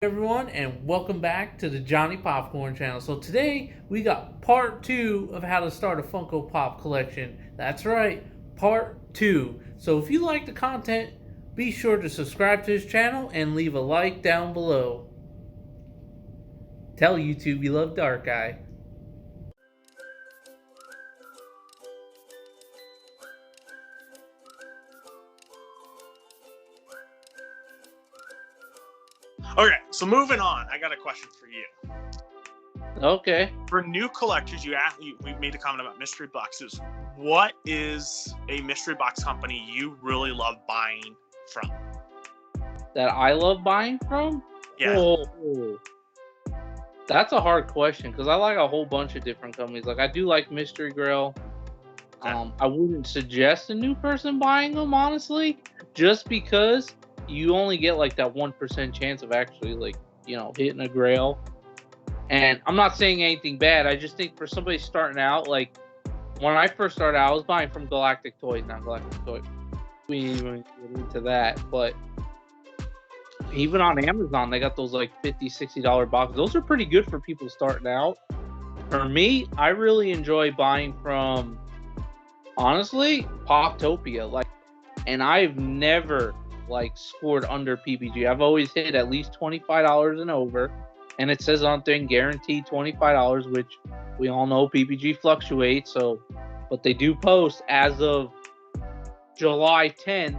Everyone, and welcome back to the Johnny Popcorn channel. So today we got part two of how to start a Funko Pop collection. That's right, part two. So if you like the content, be sure to subscribe to this channel and leave a like down below. Tell YouTube you love Dark Eye. Okay, so moving on, I got a question for you. Okay. For new collectors, we made a comment about mystery boxes. What is a mystery box company you really love buying from? That I love buying from? Yeah. Oh, that's a hard question because I like a whole bunch of different companies. Like I do like Mystery Grail. Okay. I wouldn't suggest a new person buying them, honestly, just because you only get like that 1% chance of actually hitting a grail. And I'm not saying anything bad. I just think for somebody starting out, like when I first started out, I was buying from Galactic Toys, not Galactic Toys. We didn't even get into that, but even on Amazon, they got those like $50-$60 boxes. Those are pretty good for people starting out. For me, I really enjoy buying from, honestly, Poptopia. And I've never scored under PPG. I've always hit at least $25 and over, and it says on thing guaranteed $25, which we all know PPG fluctuates. So, but they do post as of July 10th.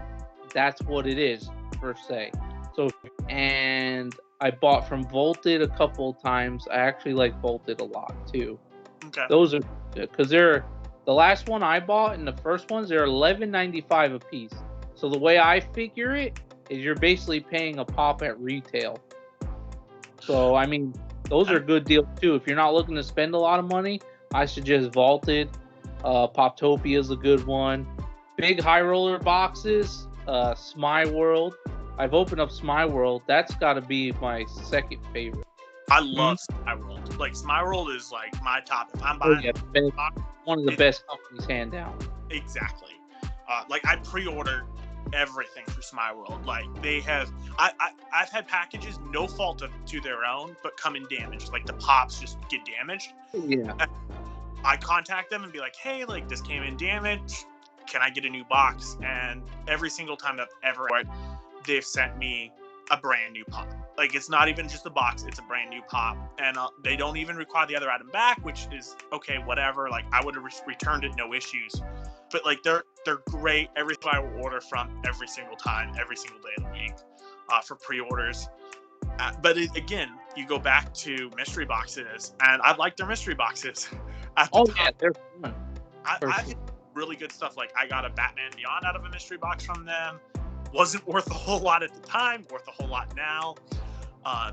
That's what it is per se. So, and I bought from Volted a couple of times. I actually like Volted a lot too. Okay. Those are good because they're the last one I bought and the first ones, they're $11.95 a piece. So the way I figure it is you're basically paying a pop at retail. So I mean, those are good deals too. If you're not looking to spend a lot of money, I suggest Vaulted. Poptopia is a good one. Big high roller boxes, Smy World. I've opened up Smy World. That's got to be my second favorite. I love Smy World. Like Smy World is like my top. If I'm buying one of the best companies, hand down. Exactly. Like I pre-order everything through Smy World. Like they have, I've had packages no fault to their own, but come in damaged. Like the pops just get damaged. Yeah. And I contact them and be like, hey, like this came in damaged. Can I get a new box? And every single time that they've sent me a brand new pop. Like it's not even just a box; it's a brand new pop, and they don't even require the other item back, which is okay, whatever. Like I would have returned it, no issues. But like they're great. Everything I will order from every single time, every single day of the week, for pre-orders. But again, you go back to mystery boxes, and I like their mystery boxes. Yeah, they're fun. I did really good stuff. Like I got a Batman Beyond out of a mystery box from them. Wasn't worth a whole lot at the time, worth a whole lot now.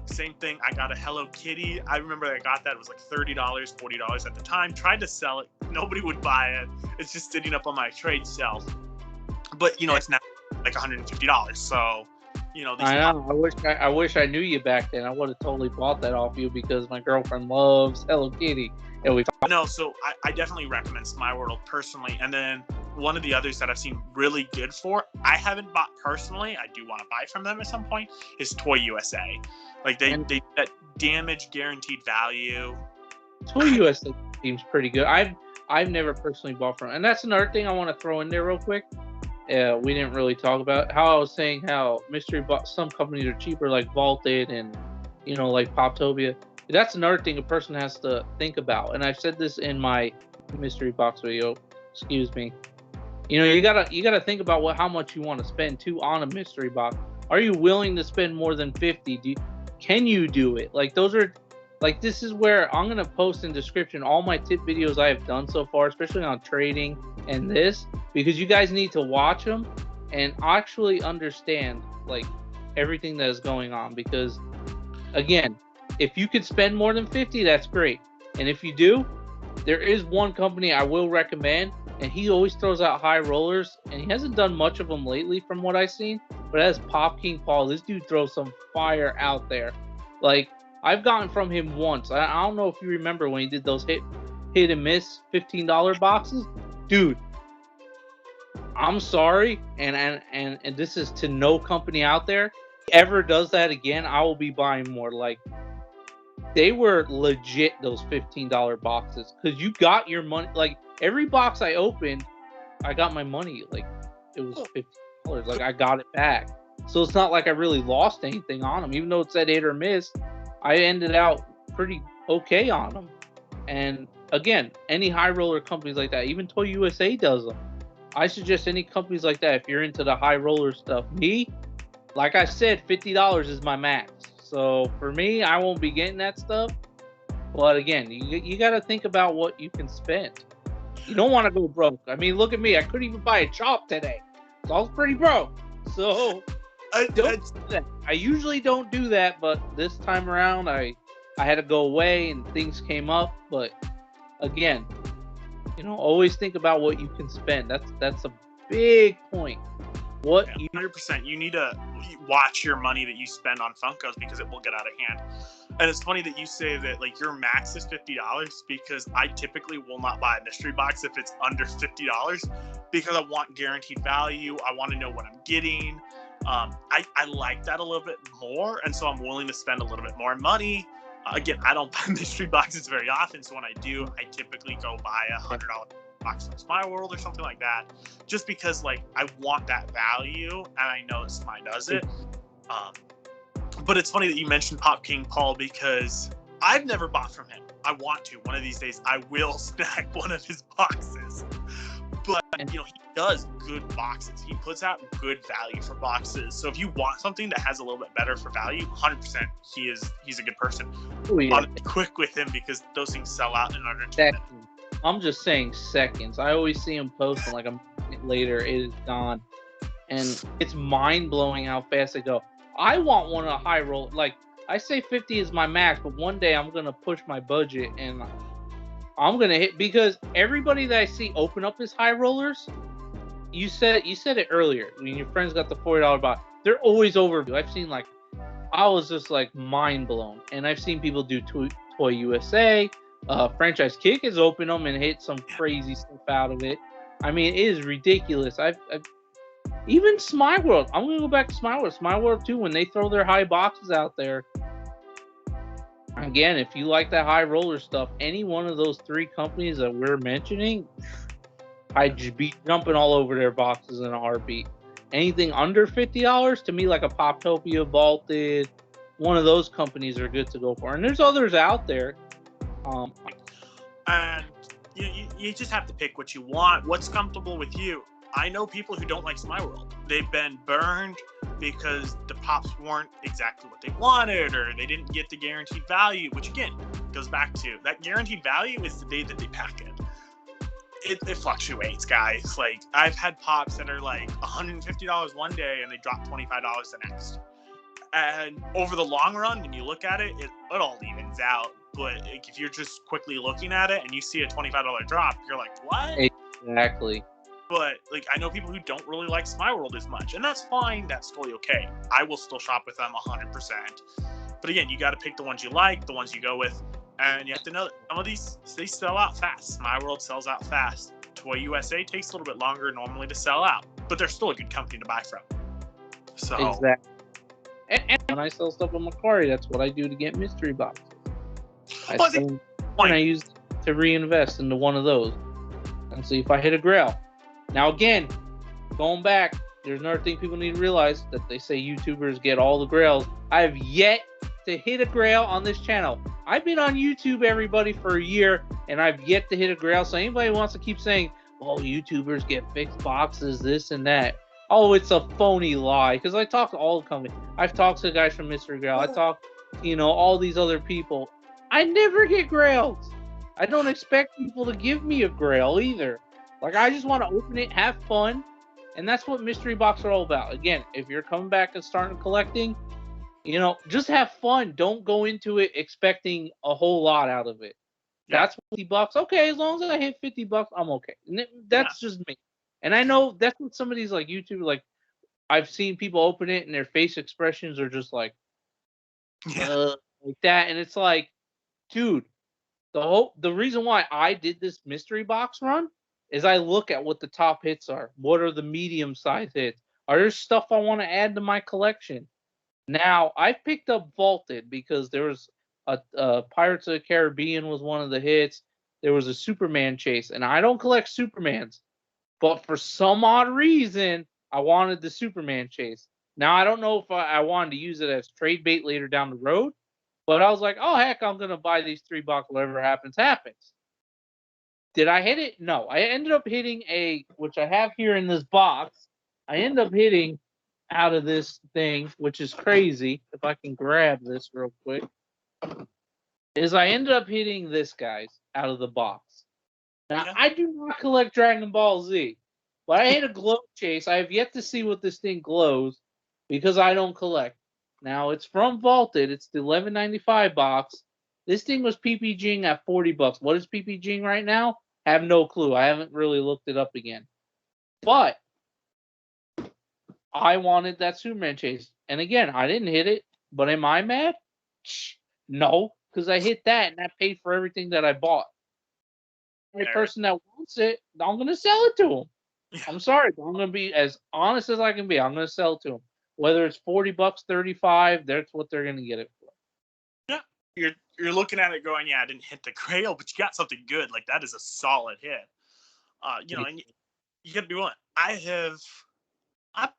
Same thing, I got a Hello Kitty. I remember I got that. It was like $30, $40 at the time. Tried to sell it. Nobody would buy it. It's just sitting up on my trade shelf. But, you know, it's now like $150. So, you know. I know. I wish I knew you back then. I would have totally bought that off you because my girlfriend loves Hello Kitty. So I definitely recommend Smy World personally. And then one of the others that I've seen really good for, I haven't bought personally, I do want to buy from them at some point, is Toy USA. Like they that damage guaranteed value. Toy USA seems pretty good. I've never personally bought from, and that's another thing I want to throw in there real quick. We didn't really talk about how I was saying how some companies are cheaper, like Vaulted and like Poptopia. That's another thing a person has to think about, and I've said this in my mystery box video. Excuse me. You gotta think about how much you want to spend too on a mystery box. Are you willing to spend more than $50? Can you do it? Like those are, like this is where I'm gonna post in description all my tip videos I have done so far, especially on trading and this, because you guys need to watch them and actually understand like everything that is going on. Because again, if you could spend more than $50, that's great. And if you do, there is one company I will recommend, and he always throws out high rollers, and he hasn't done much of them lately from what I've seen, but that's Pop King Paul. This dude throws some fire out there. Like, I've gotten from him once. I don't know if you remember when he did those hit and miss $15 boxes. Dude, I'm sorry, and this is to no company out there. ever does that again, I will be buying more. Like, they were legit, those $15 boxes, because you got your money. Like, every box I opened, I got my money. Like, it was $15. Like, I got it back. So it's not like I really lost anything on them. Even though it said hit or miss, I ended out pretty okay on them. And again, any high roller companies like that, even Toy USA does them. I suggest any companies like that, if you're into the high roller stuff. Me, like I said, $50 is my max. So for me, I won't be getting that stuff. But again, you got to think about what you can spend. You don't want to go broke. I mean, look at me. I couldn't even buy a chop today. So I was pretty broke. So don't do that. I usually don't do that, but this time around, I had to go away and things came up. But again, always think about what you can spend. That's a big point. What 100%. You need to watch your money that you spend on Funkos because it will get out of hand. And it's funny that you say that like your max is $50 because I typically will not buy a mystery box if it's under $50 because I want guaranteed value. I want to know what I'm getting. I like that a little bit more, and so I'm willing to spend a little bit more money. Again, I don't buy mystery boxes very often, so when I do, I typically go buy $100 box from Smile World or something like that, just because like I want that value, and I know that Smile does it. But it's funny that you mentioned Pop King Paul because I've never bought from him. I want to. One of these days, I will snag one of his boxes. But he does good boxes. He puts out good value for boxes. So if you want something that has a little bit better for value, 100%, he's a good person. Oh, yeah. I'm quick with him because those things sell out in under 2 minutes. I'm just saying seconds. I always see him posting like a minute later, it is gone. And it's mind blowing how fast they go. I want one of the high roll. Like, I say 50 is my max, but one day I'm gonna push my budget and I'm gonna hit, because everybody that I see open up his high rollers, you said it earlier when your friends got the $40 box. They're always over. I've seen like, I was just like mind blown, and I've seen people do Toy USA. Franchise Kick has opened them and hit some crazy stuff out of it. I mean, it is ridiculous. I've even Smile World. I'm gonna go back to Smile World. Smile World too. When they throw their high boxes out there, again, if you like that high roller stuff, any one of those three companies that we're mentioning, I'd just be jumping all over their boxes in a heartbeat. Anything under $50 to me, like a Poptopia, Vaulted, one of those companies are good to go for. And there's others out there. And you just have to pick what you want. What's comfortable with you? I know people who don't like Smile World. They've been burned because the pops weren't exactly what they wanted, or they didn't get the guaranteed value, which again goes back to that guaranteed value is the day that they pack it. It fluctuates, guys. Like, I've had pops that are like $150 one day and they drop $25 the next. And over the long run, when you look at it, it all evens out. But if you're just quickly looking at it and you see a $25 drop, you're like, what? Exactly. But like, I know people who don't really like Smile World as much, and that's fine. That's totally okay. I will still shop with them 100%. But again, you got to pick the ones you like, the ones you go with, and you have to know that some of these, they sell out fast. Smile World sells out fast. Toy USA takes a little bit longer normally to sell out, but they're still a good company to buy from. So exactly. And when I sell stuff on Macquarie, that's what I do to get mystery boxes. I use to reinvest into one of those and see if I hit a grail. Now, again, going back, there's another thing people need to realize, that they say YouTubers get all the grails. I have yet to hit a grail on this channel. I've been on YouTube, everybody, for a year, and I've yet to hit a grail. So anybody wants to keep saying, oh, YouTubers get fixed boxes, this and that. Oh, it's a phony lie. Because I talk to all the companies. I've talked to the guys from Mystery Grail. I talk, all these other people. I never get grails. I don't expect people to give me a grail either. Like, I just want to open it, have fun, and that's what mystery box are all about. Again, if you're coming back and starting collecting, just have fun. Don't go into it expecting a whole lot out of it. Yeah. That's $50. Okay, as long as I hit $50, I'm okay. And that's just me. And I know that's what some of these like YouTube, like, I've seen people open it and their face expressions are just like that, and it's like, dude, the reason why I did this mystery box run is I look at what the top hits are. What are the medium size hits? Are there stuff I want to add to my collection? Now, I picked up Vaulted because there was a Pirates of the Caribbean was one of the hits. There was a Superman chase, and I don't collect Supermans, but for some odd reason, I wanted the Superman chase. Now, I don't know if I wanted to use it as trade bait later down the road, but I was like, oh, heck, I'm going to buy these $3. Whatever happens, happens. Did I hit it? No. I ended up hitting which I have here in this box. I ended up hitting out of this thing, which is crazy. If I can grab this real quick, is I ended up hitting this, guys, out of the box. Now, I do not collect Dragon Ball Z, but I hit a glow chase. I have yet to see what this thing glows because I don't collect. Now, it's from Vaulted. It's the $11.95 box. This thing was PPGing at $40. What is PPGing right now? I have no clue. I haven't really looked it up again. But I wanted that Superman chase. And again, I didn't hit it. But am I mad? No, because I hit that and that paid for everything that I bought. Every person that wants it, I'm going to sell it to him. Yeah. I'm sorry. I'm going to be as honest as I can be. I'm going to sell it to him. Whether it's $40, $35, that's what they're going to get it for. Yeah. You're looking at it going, yeah, I didn't hit the grail, but you got something good. Like, that is a solid hit. And you got to be one. I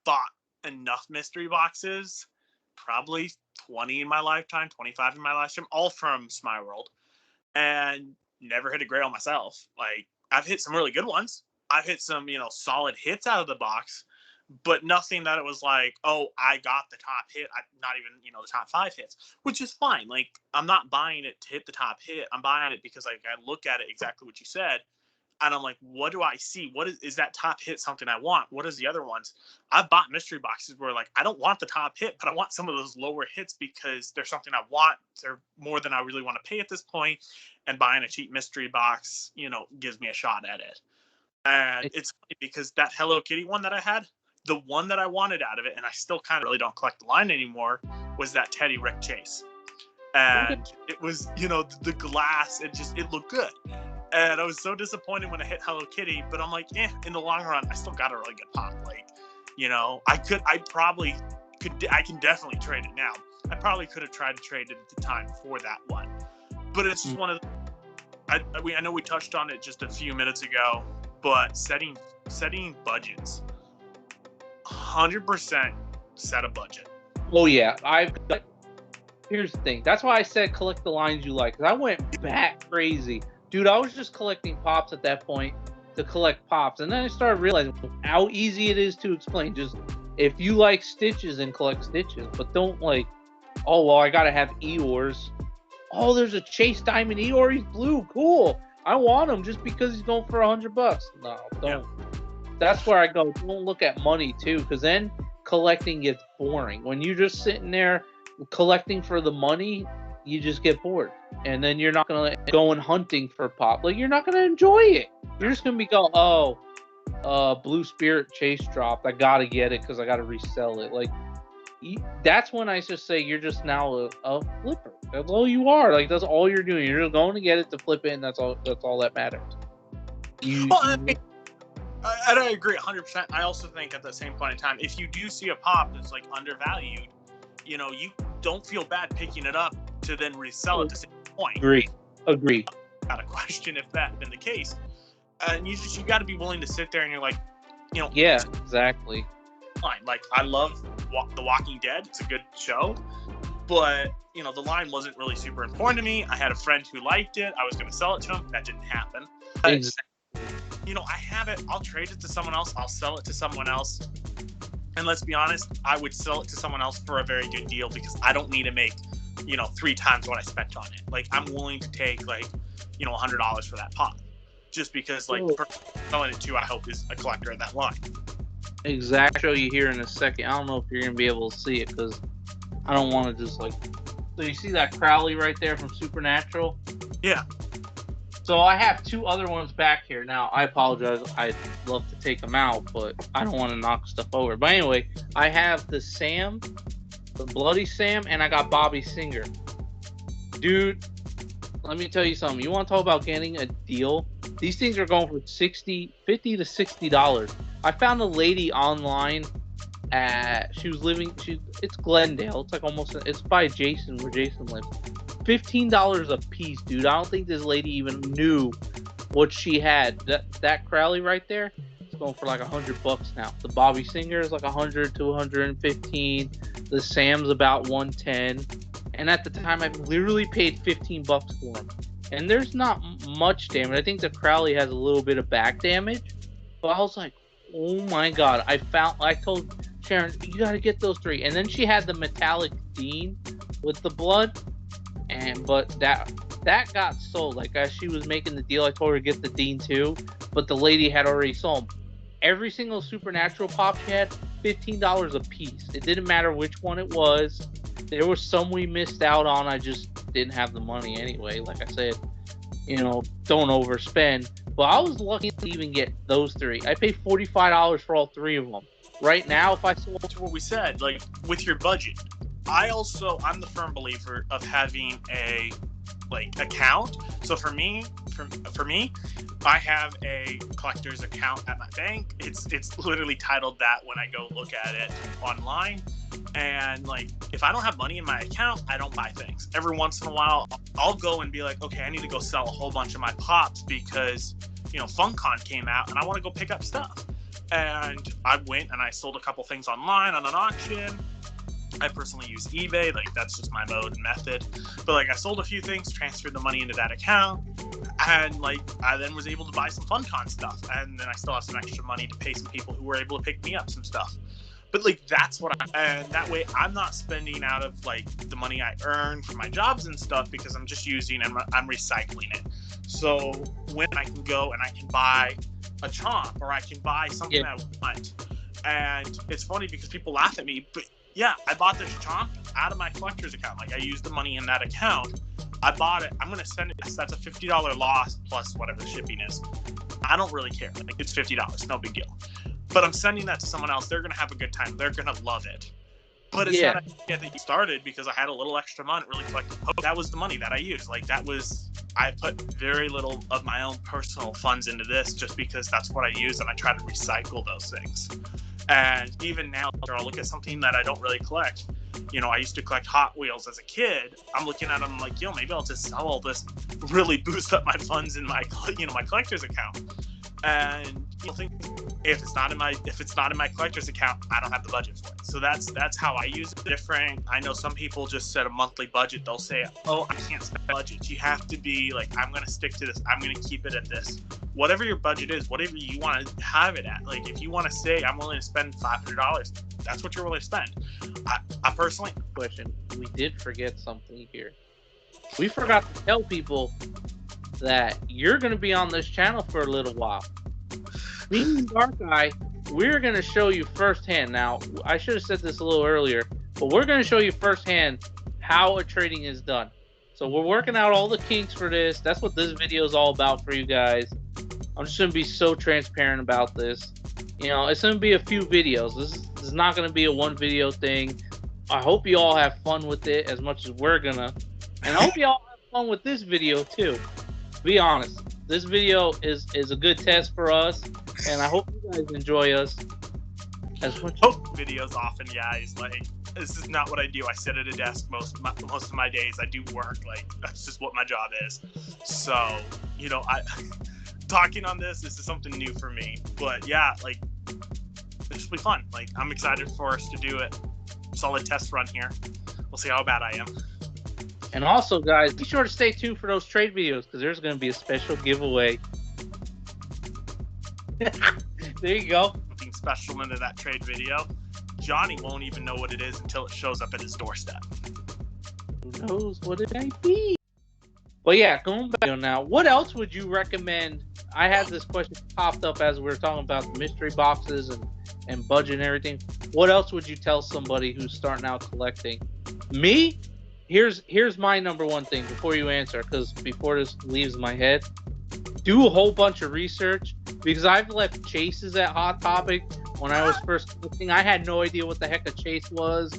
bought enough mystery boxes, probably 20 in my lifetime, 25 in my lifetime, all from Smile World, and never hit a grail myself. Like, I've hit some really good ones. I've hit some, solid hits out of the box, but nothing that it was like, oh, I got the top hit. Not even, the top 5 hits, which is fine. Like, I'm not buying it to hit the top hit. I'm buying it because, like, I look at it exactly what you said, and I'm like, what do I see? What is that top hit something I want? What is the other ones? I've bought mystery boxes where, like, I don't want the top hit, but I want some of those lower hits because they're something I want. They're more than I really want to pay at this point, and buying a cheap mystery box, gives me a shot at it. And it's funny because that Hello Kitty one that I had, the one that I wanted out of it, and I still kind of really don't collect the line anymore, was that Teddy Rick chase. And it was, the glass, it looked good. And I was so disappointed when I hit Hello Kitty, but I'm like, in the long run, I still got a really good pop. Like, I can definitely trade it now. I probably could have tried to trade it at the time for that one. But it's just one of the, I know we touched on it just a few minutes ago, but setting budgets. 100% set a budget. Oh yeah, here's the thing. That's why I said collect the lines you like. Because I went back crazy, dude. I was just collecting pops at that point to collect pops, and then I started realizing how easy it is to explain. Just if you like Stitches, and collect Stitches, but don't like, oh well, I gotta have Eeyores. Oh, there's a Chase Diamond Eeyore. He's blue. Cool. I want him just because he's going for $100. No, don't. Yeah. That's where I go. Don't look at money too, because then collecting gets boring. When you're just sitting there collecting for the money, you just get bored, and then you're not gonna go and hunting for pop. Like, you're not gonna enjoy it. You're just gonna be going, Blue Spirit Chase dropped. I gotta get it because I gotta resell it. Like, that's when I just say you're just now a flipper. That's all you are. Like, that's all you're doing. You're just going to get it to flip it, and that's all that matters. And I agree 100%. I also think at the same point in time, if you do see a pop that's like undervalued, you don't feel bad picking it up to then resell it at the same point. Agree. Got a question if that had been the case. And you got to be willing to sit there and you're like, Yeah, exactly. Fine. Like, I love The Walking Dead. It's a good show. But, the line wasn't really super important to me. I had a friend who liked it. I was going to sell it to him. That didn't happen. Exactly. I have it. I'll trade it to someone else. I'll sell it to someone else. And let's be honest, I would sell it to someone else for a very good deal because I don't need to make, 3 times what I spent on it. Like, I'm willing to take, like, $100 for that pop. Just because, like, the person selling it to, I hope, is a collector of that line. Exactly. I'll show you here in a second. I don't know if you're going to be able to see it because I don't want to just, like... So you see that Crowley right there from Supernatural? Yeah. So I have 2 other ones back here. Now, I apologize. I'd love to take them out, but I don't want to knock stuff over. But anyway, I have the Sam, the Bloody Sam, and I got Bobby Singer. Dude, let me tell you something. You want to talk about getting a deal? These things are going for $50 to $60. I found a lady online She was living. It's Glendale. It's like almost. It's by Jason, where Jason lives. $15 a piece, dude. I don't think this lady even knew what she had. That Crowley right there, it's going for like $100 now. The Bobby Singer is like 100 to 115. The Sam's about 110. And at the time, I literally paid $15 for them. And there's not much damage. I think the Crowley has a little bit of back damage. But I was like, oh my god! I told Sharon, you gotta get those 3. And then she had the metallic Dean with the blood. But that got sold. Like, as she was making the deal, I told her to get the Dean too. But the lady had already sold them. Every single Supernatural pop she had, $15 a piece. It didn't matter which one it was. There was some we missed out on. I just didn't have the money anyway. Like I said, don't overspend. But I was lucky to even get those 3. I paid $45 for all 3 of them. Right now, if I sold... That's what we said. Like, with your budget. I'm the firm believer of having a account. So for me, I have a collector's account at my bank. It's literally titled that when I go look at it online. And like, if I don't have money in my account, I don't buy things. Every once in a while, I'll go and be like, okay, I need to go sell a whole bunch of my pops because FunCon came out and I want to go pick up stuff. And I went and I sold a couple things online on an auction. I personally use eBay, like that's just my mode and method. But like, I sold a few things, transferred the money into that account, and like I then was able to buy some FunCon stuff, and then I still have some extra money to pay some people who were able to pick me up some stuff. But like, that's what and that way I'm not spending out of like the money I earn from my jobs and stuff, because I'm just using and I'm recycling it. So when I can go and I can buy a chomp, or I can buy something I want. And it's funny because people laugh at me, but yeah, I bought this chomp out of my collector's account. Like, I used the money in that account. I bought it. I'm going to send it. That's a $50 loss plus whatever the shipping is. I don't really care. Like, it's $50. No big deal. But I'm sending that to someone else. They're going to have a good time. They're going to love it. But it's not that you started because I had a little extra money, really collected. That was the money that I used. Like, I put very little of my own personal funds into this just because that's what I use, and I try to recycle those things. And even now, I'll look at something that I don't really collect. I used to collect Hot Wheels as a kid. I'm looking at them like, maybe I'll just sell all this, really boost up my funds in my, my collector's account. And think if it's not in my collector's account, I don't have the budget for it. So that's how I use it. Different. I know some people just set a monthly budget. They'll say, oh, I can't spend budget. You have to be like, I'm going to stick to this. I'm going to keep it at this. Whatever your budget is, whatever you want to have it at. Like, if you want to say, I'm willing to spend $500, that's what you're willing to spend. I personally... Question. We did forget something here. We forgot to tell people that you're going to be on this channel for a little while. Me and Dark Eye, we're going to show you firsthand. Now, I should have said this a little earlier, but we're going to show you firsthand how a trading is done. So we're working out all the kinks for this. That's what this video is all about for you guys. I'm just going to be so transparent about this. It's going to be a few videos. This is not going to be a one video thing. I hope you all have fun with it as much as we're going to. And I hope you all have fun with this video too. Be honest. This video is a good test for us, and I hope you guys enjoy us as much. Videos often, guys. Like, this is not what I do. I sit at a desk most of my days. I do work. Like, that's just what my job is. So, talking on this is something new for me. But yeah, like, this will be fun. Like, I'm excited for us to do it. Solid test run here. We'll see how bad I am. And also, guys, be sure to stay tuned for those trade videos, because there's going to be a special giveaway. There you go. Something special into that trade video. Johnny won't even know what it is until it shows up at his doorstep. Who knows what it might be? But yeah, going back now, what else would you recommend? I had this question popped up as we were talking about the mystery boxes and budget and everything. What else would you tell somebody who's starting out collecting? Me? Here's my number one thing before you answer, because before this leaves my head. Do a whole bunch of research, because I've left chases at Hot Topic when I was first collecting. I had no idea what the heck a chase was,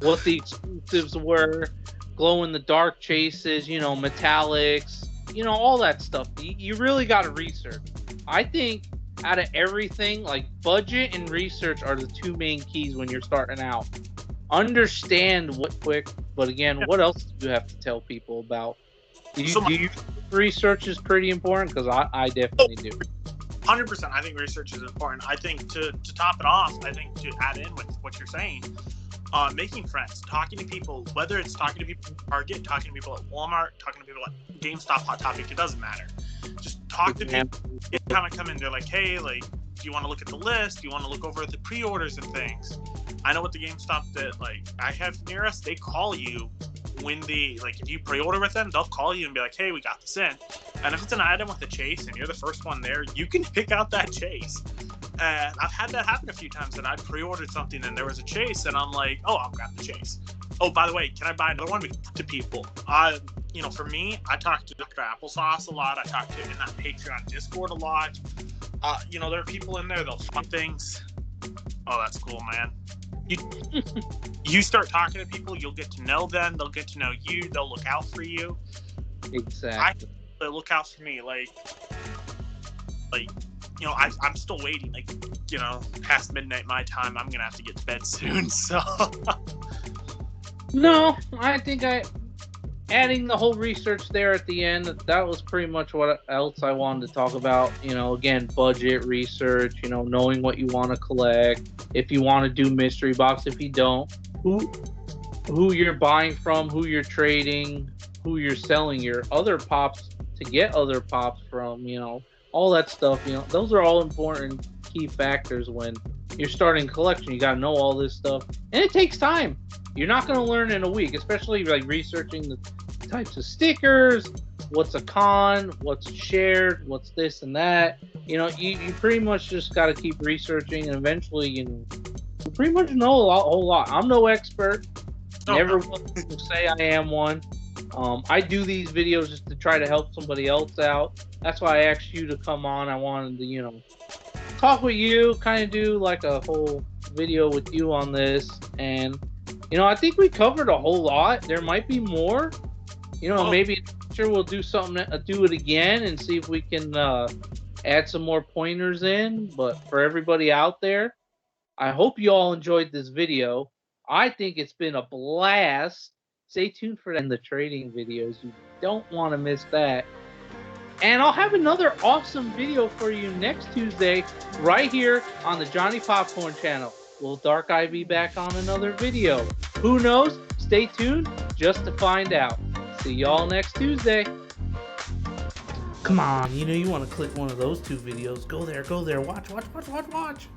what the exclusives were, glow-in-the-dark chases, metallics, all that stuff. You really got to research. I think out of everything, like budget and research are the two main keys when you're starting out. Understand what quick, but again, what else do you have to tell people about? Do you research is pretty important? Because I definitely do. 100%. I think research is important. I think to top it off, I think to add in with what you're saying, making friends, talking to people, whether it's talking to people at Target, talking to people at Walmart, talking to people at GameStop, Hot Topic, it doesn't matter. Just talk to people. They kind of come in, they're like, hey, like, do you want to look at the list? Do you want to look over the pre-orders and things? I know what the GameStop that, like, I have near us, they call you when they, like, if you pre-order with them, they'll call you and be like, hey, we got this in. And if it's an item with a chase and you're the first one there, you can pick out that chase. And I've had that happen a few times that I pre-ordered something and there was a chase and I'm like, oh, I'll grab the chase. Oh, by the way, can I buy another one? To people. You know, for me, I talk to Dr. Applesauce a lot. I talk to in that Patreon Discord a lot. You know, there are people in there, they'll find things. Oh, that's cool, man. You start talking to people, you'll get to know them, they'll get to know you, they'll look out for you. Exactly. They look out for me, like you know, I'm still waiting, like, you know, past midnight my time, I'm gonna have to get to bed soon, so. No, I think adding the whole research there at the end, that was pretty much what else I wanted to talk about. You know, again, budget, research, you know, knowing what you want to collect. If you want to do mystery box, if you don't, who you're buying from, who you're trading, who you're selling your other pops to get other pops from, you know, all that stuff, you know, those are all important key factors when you're starting collection. You got to know all this stuff, and it takes time. You're not going to learn in a week, especially like researching the types of stickers, what's a con, what's shared, what's this and that. You know, you pretty much just got to keep researching, and eventually you pretty much know a whole lot. I'm no expert. Never will say I am one. I do these videos just to try to help somebody else out. That's why I asked you to come on. I wanted to, you know, talk with you, kind of do like a whole video with you on this. And, you know, I think we covered a whole lot. There might be more. You know, maybe sure we'll do something, do it again and see if we can add some more pointers in. But for everybody out there, I hope you all enjoyed this video. I think it's been a blast. Stay tuned for that in the trading videos. You don't want to miss that. And I'll have another awesome video for you next Tuesday right here on the Johnny Popcorn channel. Will Dark Eye be back on another video? Who knows? Stay tuned just to find out. See y'all next Tuesday. Come on, you know you want to click one of those two videos. Go there, watch.